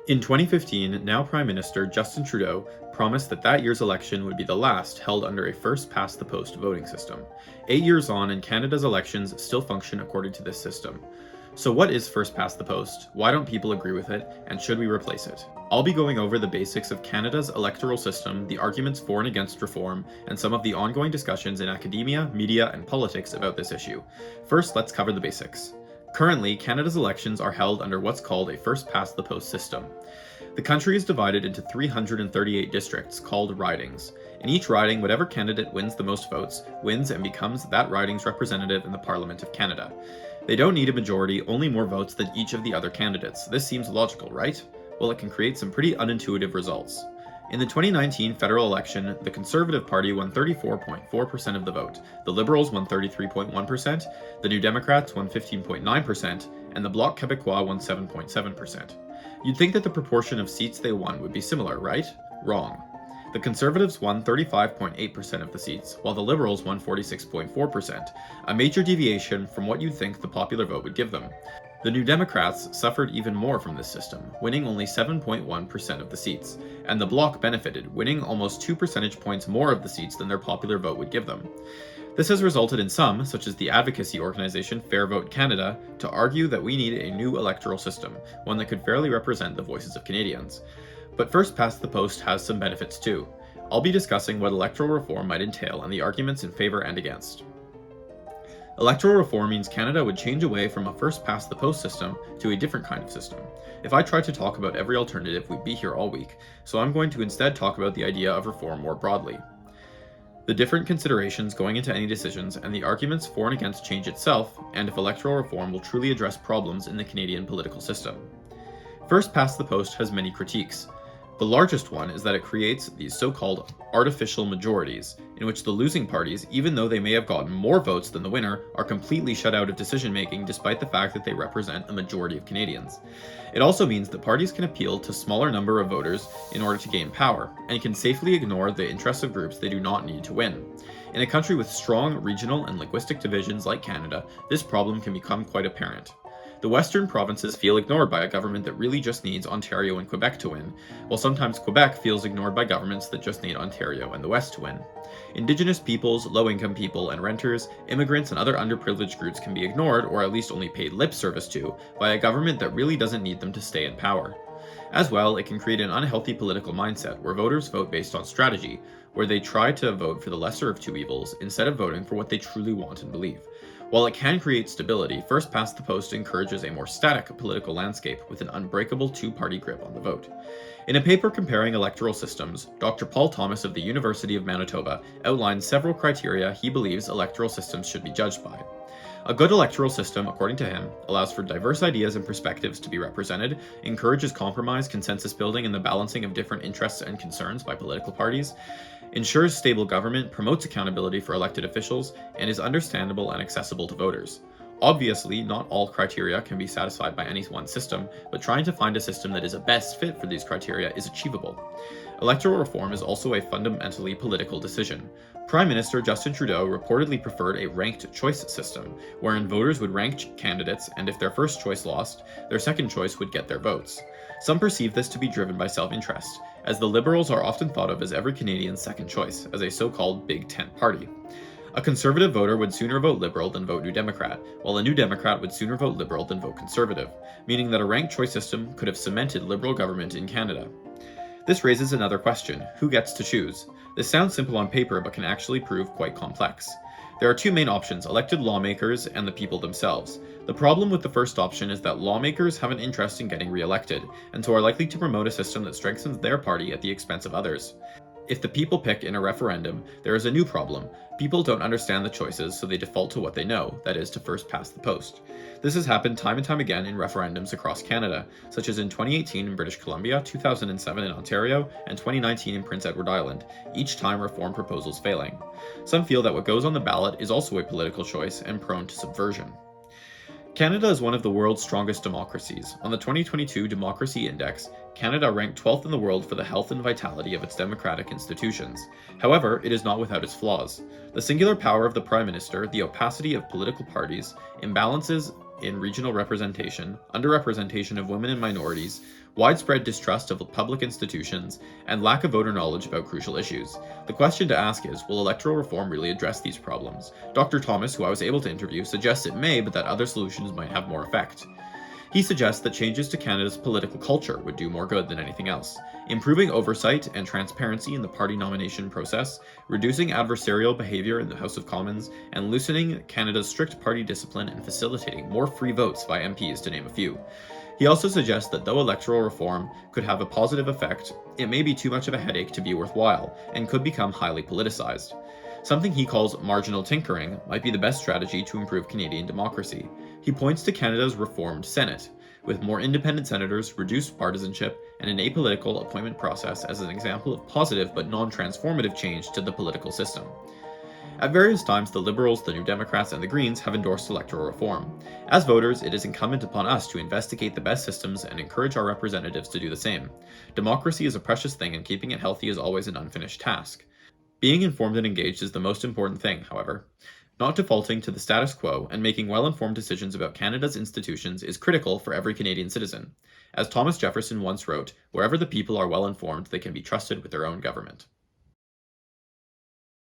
In 2015, now Prime Minister Justin Trudeau promised that that year's election would be the last held under a first-past-the-post voting system. 8 years on, and Canada's elections still function according to this system. So what is first-past-the-post? Why don't people agree with it? And should we replace it? I'll be going over the basics of Canada's electoral system, the arguments for and against reform, and some of the ongoing discussions in academia, media, and politics about this issue. First, let's cover the basics. Currently, Canada's elections are held under what's called a first-past-the-post system. The country is divided into 338 districts called ridings. In each riding, whatever candidate wins the most votes wins and becomes that riding's representative in the Parliament of Canada. They don't need a majority, only more votes than each of the other candidates. This seems logical, right? Well, it can create some pretty unintuitive results. In the 2019 federal election, the Conservative Party won 34.4% of the vote, the Liberals won 33.1%, the New Democrats won 15.9%, and the Bloc Québécois won 7.7%. You'd think that the proportion of seats they won would be similar, right? Wrong. The Conservatives won 35.8% of the seats, while the Liberals won 46.4%, a major deviation from what you'd think the popular vote would give them. The New Democrats suffered even more from this system, winning only 7.1% of the seats, and the Bloc benefited, winning almost 2 percentage points more of the seats than their popular vote would give them. This has resulted in some, such as the advocacy organization Fair Vote Canada, to argue that we need a new electoral system, one that could fairly represent the voices of Canadians. But first past the post has some benefits too. I'll be discussing what electoral reform might entail and the arguments in favor and against. Electoral reform means Canada would change away from a first-past-the-post system to a different kind of system. If I tried to talk about every alternative, we'd be here all week, so I'm going to instead talk about the idea of reform more broadly. The different considerations going into any decisions, and the arguments for and against change itself, and if electoral reform will truly address problems in the Canadian political system. First-past-the-post has many critiques. The largest one is that it creates these so-called artificial majorities, in which the losing parties, even though they may have gotten more votes than the winner, are completely shut out of decision-making despite the fact that they represent a majority of Canadians. It also means that parties can appeal to a smaller number of voters in order to gain power, and can safely ignore the interests of groups they do not need to win. In a country with strong regional and linguistic divisions like Canada, this problem can become quite apparent. The western provinces feel ignored by a government that really just needs Ontario and Quebec to win, while sometimes Quebec feels ignored by governments that just need Ontario and the West to win. Indigenous peoples, low-income people, and renters, immigrants, and other underprivileged groups can be ignored, or at least only paid lip service to, by a government that really doesn't need them to stay in power. As well, it can create an unhealthy political mindset where voters vote based on strategy, where they try to vote for the lesser of two evils instead of voting for what they truly want and believe. While it can create stability, first past the post encourages a more static political landscape with an unbreakable two-party grip on the vote. In a paper comparing electoral systems, Dr. Paul Thomas of the University of Manitoba outlined several criteria he believes electoral systems should be judged by. A good electoral system, according to him, allows for diverse ideas and perspectives to be represented, encourages compromise, consensus building, and the balancing of different interests and concerns by political parties, ensures stable government, promotes accountability for elected officials, and is understandable and accessible to voters. Obviously, not all criteria can be satisfied by any one system, but trying to find a system that is a best fit for these criteria is achievable. Electoral reform is also a fundamentally political decision. Prime Minister Justin Trudeau reportedly preferred a ranked choice system, wherein voters would rank candidates, and if their first choice lost, their second choice would get their votes. Some perceive this to be driven by self-interest, as the Liberals are often thought of as every Canadian's second choice, as a so-called Big Tent party. A Conservative voter would sooner vote Liberal than vote New Democrat, while a New Democrat would sooner vote Liberal than vote Conservative, meaning that a ranked choice system could have cemented Liberal government in Canada. This raises another question: who gets to choose? This sounds simple on paper but can actually prove quite complex. There are two main options: elected lawmakers and the people themselves. The problem with the first option is that lawmakers have an interest in getting re-elected, and so are likely to promote a system that strengthens their party at the expense of others. If the people pick in a referendum, there is a new problem. People don't understand the choices, so they default to what they know, that is, to first past the post. This has happened time and time again in referendums across Canada, such as in 2018 in British Columbia, 2007 in Ontario, and 2019 in Prince Edward Island, each time reform proposals failing. Some feel that what goes on the ballot is also a political choice and prone to subversion. Canada is one of the world's strongest democracies. On the 2022 Democracy Index, Canada ranked 12th in the world for the health and vitality of its democratic institutions. However, it is not without its flaws. The singular power of the Prime Minister, the opacity of political parties, imbalances in regional representation, underrepresentation of women and minorities, widespread distrust of public institutions, and lack of voter knowledge about crucial issues. The question to ask is, will electoral reform really address these problems? Dr. Thomas, who I was able to interview, suggests it may, but that other solutions might have more effect. He suggests that changes to Canada's political culture would do more good than anything else, improving oversight and transparency in the party nomination process, reducing adversarial behaviour in the House of Commons, and loosening Canada's strict party discipline and facilitating more free votes by MPs, to name a few. He also suggests that though electoral reform could have a positive effect, it may be too much of a headache to be worthwhile, and could become highly politicized. Something he calls marginal tinkering might be the best strategy to improve Canadian democracy. He points to Canada's reformed Senate, with more independent senators, reduced partisanship, and an apolitical appointment process as an example of positive but non-transformative change to the political system. At various times, the Liberals, the New Democrats, and the Greens have endorsed electoral reform. As voters, it is incumbent upon us to investigate the best systems and encourage our representatives to do the same. Democracy is a precious thing, and keeping it healthy is always an unfinished task. Being informed and engaged is the most important thing, however. Not defaulting to the status quo and making well-informed decisions about Canada's institutions is critical for every Canadian citizen. As Thomas Jefferson once wrote, "Wherever the people are well informed, they can be trusted with their own government."